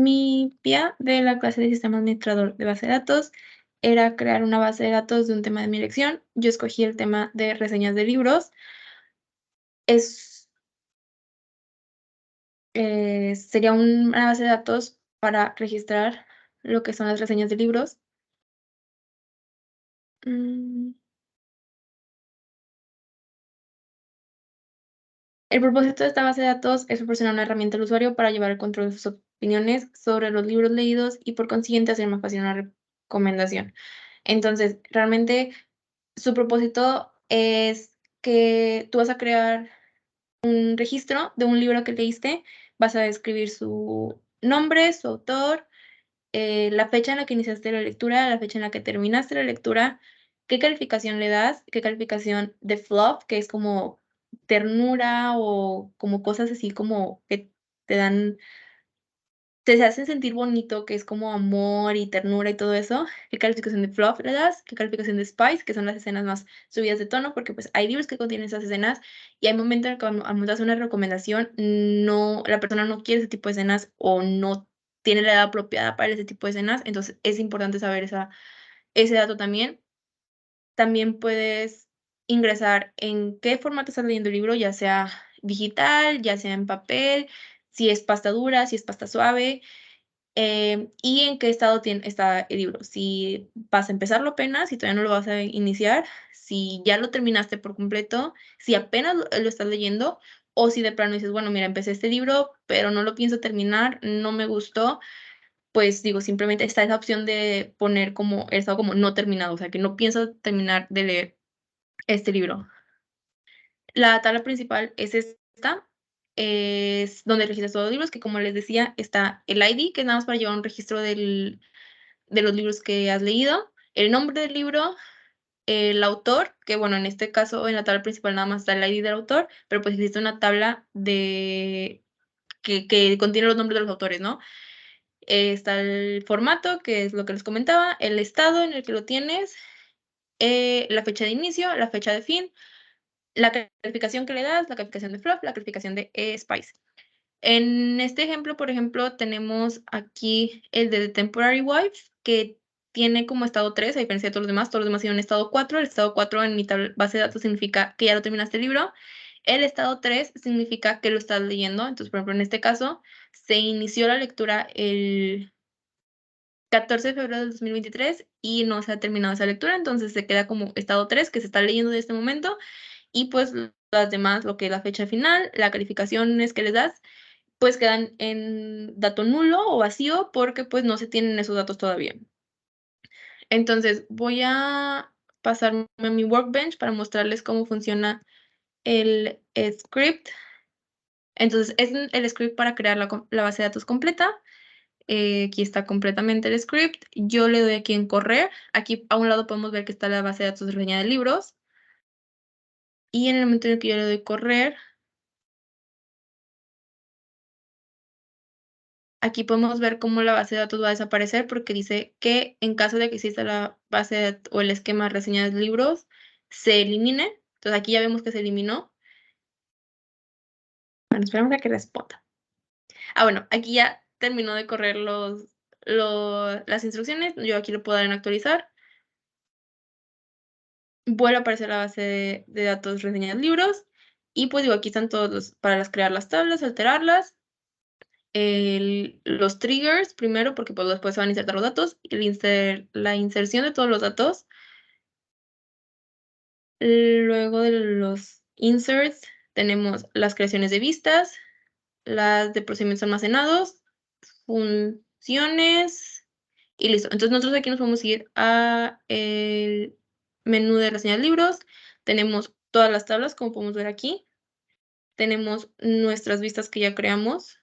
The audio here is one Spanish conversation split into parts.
Mi guía de la clase de sistema administrador de base de datos era crear una base de datos de un tema de mi elección. Yo escogí el tema de reseñas de libros. Es, sería una base de datos para registrar lo que son las reseñas de libros. Mm, El propósito de esta base de datos es proporcionar una herramienta al usuario para llevar el control de sus opiniones sobre los libros leídos y por consiguiente hacer más fácil una recomendación. Entonces, realmente su propósito es que tú vas a crear un registro de un libro que leíste, vas a escribir su nombre, su autor, la fecha en la que iniciaste la lectura, la fecha en la que terminaste la lectura, qué calificación le das, qué calificación de fluff, que es como ternura o como cosas así como que te dan te hacen sentir bonito, que es como amor y ternura y todo eso. ¿Qué calificación de fluff le das? ¿Qué calificación de spice? Que son las escenas más subidas de tono, porque, pues, hay libros que contienen esas escenas, y hay momentos en el que al momento de hacer una recomendación, la persona no quiere ese tipo de escenas, o no tiene la edad apropiada para ese tipo de escenas, entonces es importante saber ese dato también. También puedes ingresar en qué formato estás leyendo el libro, ya sea digital, ya sea en papel, si es pasta dura, si es pasta suave. ¿Y en qué estado está el libro? Si vas a empezarlo apenas, si todavía no lo vas a iniciar, si ya lo terminaste por completo, si apenas lo estás leyendo, o si de plano dices: "Bueno, mira, empecé este libro, pero no lo pienso terminar, no me gustó", pues, digo, simplemente está esa opción de poner como el estado como no terminado, o sea, que no pienso terminar de leer este libro. La tabla principal es esta, es donde registras todos los libros, que como les decía, está el ID, que es nada más para llevar un registro de los libros que has leído, el nombre del libro, el autor, que bueno, en este caso, en la tabla principal nada más está el ID del autor, pero pues existe una tabla que contiene los nombres de los autores, ¿no? Está el formato, que es lo que les comentaba, el estado en el que lo tienes, la fecha de inicio, la fecha de fin, la calificación que le das, la calificación de Fluff, la calificación de Spice. En este ejemplo, por ejemplo, tenemos aquí el de The Temporary Wife, que tiene como estado 3, a diferencia de todos los demás tienen estado 4. El estado 4 en mi base de datos significa que ya lo terminaste el libro. El estado 3 significa que lo estás leyendo. Entonces, por ejemplo, en este caso, se inició la lectura el 14 de febrero del 2023 y no se ha terminado esa lectura, entonces se queda como estado 3, que se está leyendo de este momento, y pues las demás, lo que es la fecha final, las calificaciones que les das, pues quedan en dato nulo o vacío porque, pues, no se tienen esos datos todavía. Entonces, voy a pasarme a mi Workbench para mostrarles cómo funciona el script. Entonces, es el script para crear la base de datos completa. Aquí está completamente el script. Yo le doy aquí en correr. Aquí a un lado podemos ver que está la base de datos de reseña de libros. Y en el momento en el que yo le doy correr, aquí podemos ver cómo la base de datos va a desaparecer, porque dice que en caso de que exista la base o el esquema de reseñas de libros, se elimine. Entonces, aquí ya vemos que se eliminó. Bueno, esperamos a que responda. Bueno, aquí ya terminó de correr las instrucciones. Yo aquí lo puedo dar en actualizar. Vuelve a aparecer la base de datos reseñas de libros. Y pues digo, aquí están todos para crear las tablas, alterarlas. Los triggers primero, porque pues después se van a insertar los datos, y la inserción de todos los datos. Luego de los inserts tenemos las creaciones de vistas, las de procedimientos almacenados, funciones y listo. Entonces nosotros aquí nos vamos a ir a el menú de reseñas de libros. Tenemos todas las tablas, como podemos ver aquí. Tenemos nuestras vistas que ya creamos.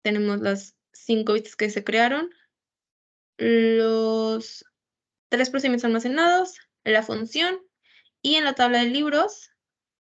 Tenemos las 5 vistas que se crearon, los 3 procedimientos almacenados, la función, y en la tabla de libros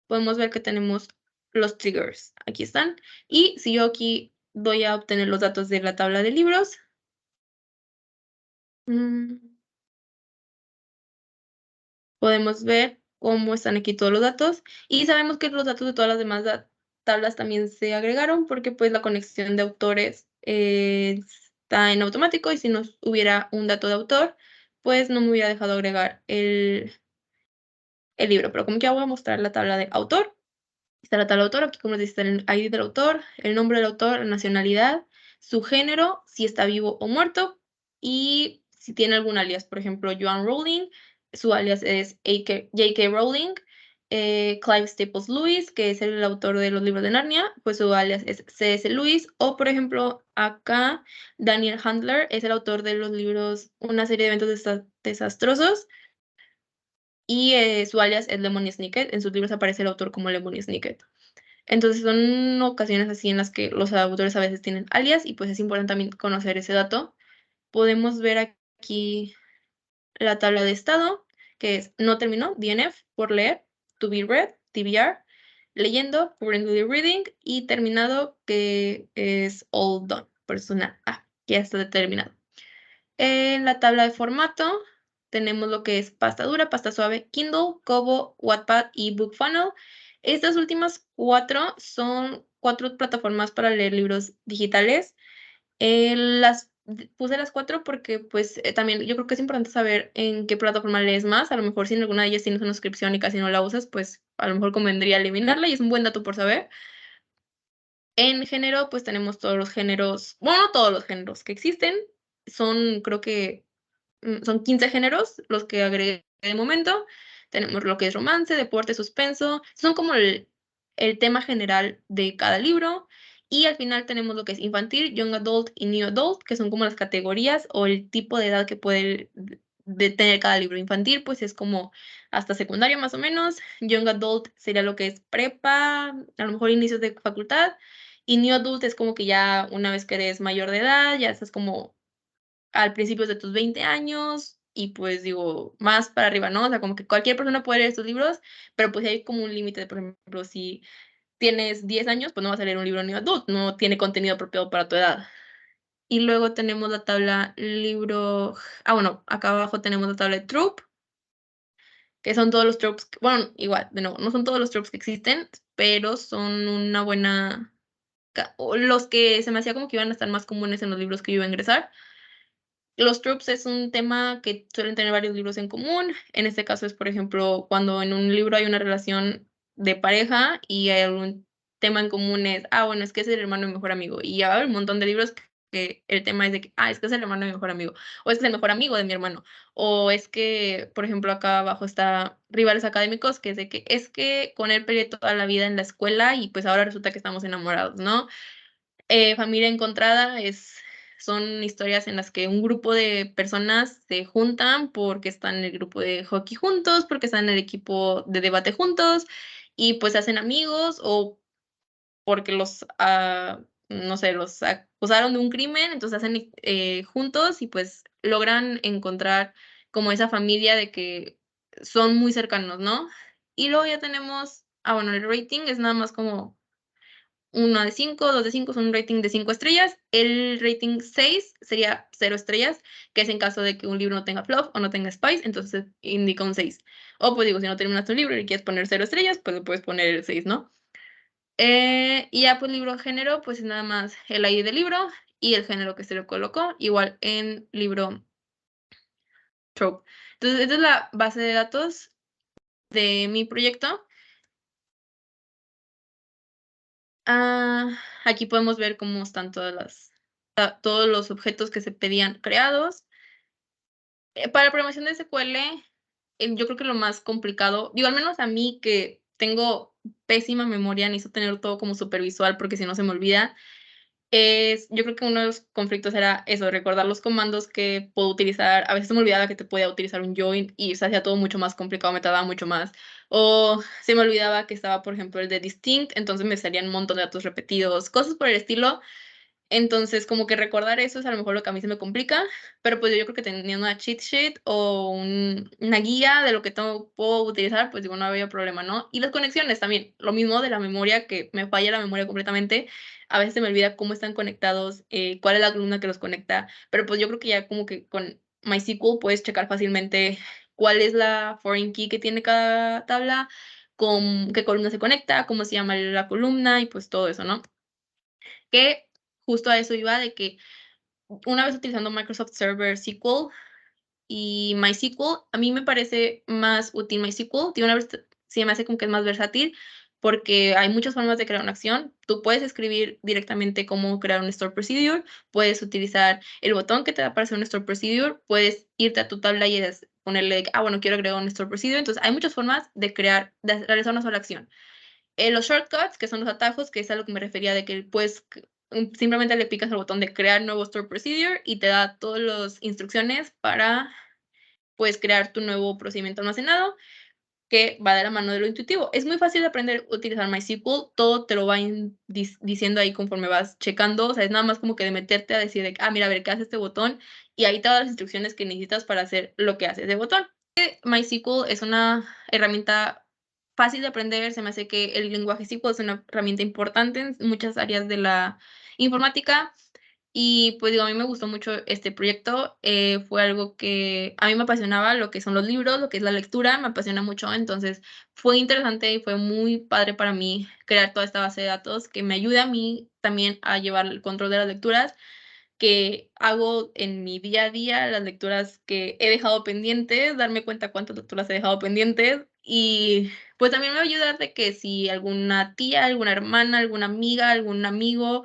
podemos ver que tenemos los triggers. Aquí están. Y si yo aquí doy a obtener los datos de la tabla de libros, podemos ver cómo están aquí todos los datos, y sabemos que los datos de todas las demás tablas también se agregaron porque, pues, la conexión de autores, está en automático, y si no hubiera un dato de autor, pues, no me hubiera dejado agregar el libro. Pero como quiera voy a mostrar la tabla de autor. Está la tabla de autor, aquí como dice, está el ID del autor, el nombre del autor, la nacionalidad, su género, si está vivo o muerto, y si tiene algún alias. Por ejemplo, Joan Rowling, su alias es J.K. Rowling. Clive Staples Lewis, que es el autor de los libros de Narnia, pues su alias es C.S. Lewis. O, por ejemplo, acá, Daniel Handler es el autor de los libros Una serie de eventos desastrosos, y su alias es Lemony Snicket. En sus libros aparece el autor como Lemony Snicket. Entonces, son ocasiones así en las que los autores a veces tienen alias, y, pues, es importante también conocer ese dato. Podemos ver aquí la tabla de estado, que es no terminó, DNF, por leer, to be read, TBR, leyendo, currently reading, y terminado, que es all done, por eso es una A, ya está terminado. En la tabla de formato tenemos lo que es pasta dura, pasta suave, Kindle, Kobo, Wattpad y BookFunnel. Estas últimas 4 son 4 plataformas para leer libros digitales. Las puse las 4 porque, pues, también yo creo que es importante saber en qué plataforma lees más. A lo mejor si en alguna de ellas tienes una suscripción y casi no la usas, pues, a lo mejor convendría eliminarla, y es un buen dato por saber. En género, pues, tenemos todos los géneros, bueno, no todos los géneros que existen, son creo que son 15 géneros los que agregué de momento. Tenemos lo que es romance, deporte, suspenso. Son como el tema general de cada libro. Y al final tenemos lo que es infantil, young adult y new adult, que son como las categorías o el tipo de edad que puede tener cada libro. Infantil, pues es como hasta secundaria más o menos. Young adult sería lo que es prepa, a lo mejor inicios de facultad. Y new adult es como que ya una vez que eres mayor de edad, ya estás como al principios de tus 20 años, y, pues, digo, más para arriba, ¿no? O sea, como que cualquier persona puede leer estos libros, pero, pues, sí hay como un límite de, por ejemplo, si tienes 10 años, pues, no vas a leer un libro new adult, no tiene contenido apropiado para tu edad. Y luego tenemos la tabla libro bueno, acá abajo tenemos la tabla de trope, que son todos los tropes bueno, igual, de nuevo, no son todos los tropes que existen, pero son una buena o los que se me hacía como que iban a estar más comunes en los libros que yo iba a ingresar. Los tropes es un tema que suelen tener varios libros en común. En este caso es, por ejemplo, cuando en un libro hay una relación de pareja y hay algún tema en común es, bueno, es que es el hermano de mi mejor amigo. Y ya hay un montón de libros que el tema es de que, es que es el hermano de mi mejor amigo, o es que es el mejor amigo de mi hermano, o es que, por ejemplo, acá abajo está Rivales Académicos, que es de que es que con él peleé toda la vida en la escuela y pues ahora resulta que estamos enamorados, ¿no? Familia encontrada son historias en las que un grupo de personas se juntan porque están en el grupo de hockey juntos, porque están en el equipo de debate juntos, y pues se hacen amigos, o porque no sé, los acusaron de un crimen, entonces hacen juntos, y pues logran encontrar como esa familia de que son muy cercanos, ¿no? Y luego ya tenemos, bueno, el rating es nada más como 1 de 5, 2 de 5 son un rating de 5 estrellas. El rating 6 sería 0 estrellas, que es en caso de que un libro no tenga fluff o no tenga spice, entonces indica un 6. O, pues, digo, si no terminas tu libro y quieres poner 0 estrellas, pues le puedes poner el 6, ¿no? Y ya, pues, libro género, pues, es nada más el ID del libro y el género que se le colocó, igual en libro trope. Entonces, esta es la base de datos de mi proyecto. Aquí podemos ver cómo están todos los objetos que se pedían creados. Para la programación de SQL, yo creo que lo más complicado, digo, al menos a mí que tengo pésima memoria, necesito tener todo como supervisual porque si no se me olvida, yo creo que uno de los conflictos era eso, recordar los comandos que puedo utilizar. A veces se me olvidaba que te podía utilizar un join y se hacía todo mucho más complicado, me tardaba mucho más. O se me olvidaba que estaba, por ejemplo, el de distinct, entonces me salían un montón de datos repetidos, cosas por el estilo. Entonces, como que recordar eso es a lo mejor lo que a mí se me complica, pero, pues, yo creo que teniendo una cheat sheet o una guía de lo que puedo utilizar, pues, digo, no había problema, ¿no? Y las conexiones también, lo mismo de la memoria, que me falla la memoria completamente. A veces se me olvida cómo están conectados, cuál es la columna que los conecta, pero, pues, yo creo que ya como que con MySQL puedes checar fácilmente cuál es la foreign key que tiene cada tabla, con qué columna se conecta, cómo se llama la columna y, pues, todo eso, ¿no? Que justo a eso iba, de que una vez utilizando Microsoft Server SQL y MySQL, a mí me parece más útil MySQL, de una vez se me hace como que es más versátil, porque hay muchas formas de crear una acción. Tú puedes escribir directamente cómo crear un store procedure, puedes utilizar el botón que te da para hacer un store procedure, puedes irte a tu tabla y ponerle de que, bueno, quiero agregar un store procedure. Entonces, hay muchas formas de realizar una sola acción. Los shortcuts, que son los atajos, que es a lo que me refería de que puedes simplemente le picas al botón de crear nuevo store procedure y te da todas las instrucciones para, pues, crear tu nuevo procedimiento almacenado, que va de la mano de lo intuitivo. Es muy fácil de aprender a utilizar MySQL, todo te lo va diciendo ahí conforme vas checando, o sea, es nada más como que de meterte a decir de, mira, a ver, ¿qué hace este botón? Y ahí todas las instrucciones que necesitas para hacer lo que hace ese botón. MySQL es una herramienta fácil de aprender, se me hace que el lenguaje SQL es una herramienta importante en muchas áreas de la informática. Y, pues, digo, a mí me gustó mucho este proyecto, fue algo que a mí me apasionaba, lo que son los libros, lo que es la lectura, me apasiona mucho. Entonces, fue interesante y fue muy padre para mí crear toda esta base de datos que me ayude a mí también a llevar el control de las lecturas que hago en mi día a día, las lecturas que he dejado pendientes, darme cuenta cuántas lecturas he dejado pendientes y, pues, también me va a ayudar de que si alguna tía, alguna hermana, alguna amiga, algún amigo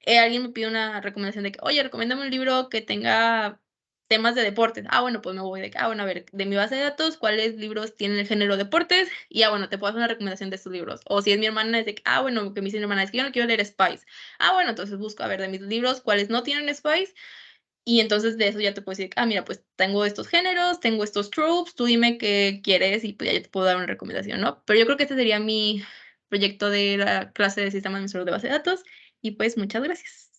alguien me pide una recomendación de que: "Oye, recomiéndame un libro que tenga temas de deportes". Bueno, pues me voy de que, bueno, a ver, de mi base de datos, ¿cuáles libros tienen el género deportes? Y, bueno, te puedo hacer una recomendación de estos libros. O si es mi hermana, es de que, bueno, que me dice mi hermana, es que yo no quiero leer spies. Bueno, entonces busco, a ver, de mis libros, cuáles no tienen spies, y entonces de eso ya te puedo decir: mira, pues tengo estos géneros, tengo estos tropes, tú dime qué quieres y, pues, ya yo te puedo dar una recomendación, ¿no? Pero yo creo que este sería mi proyecto de la clase de sistema administrador de base de datos y, pues, muchas gracias.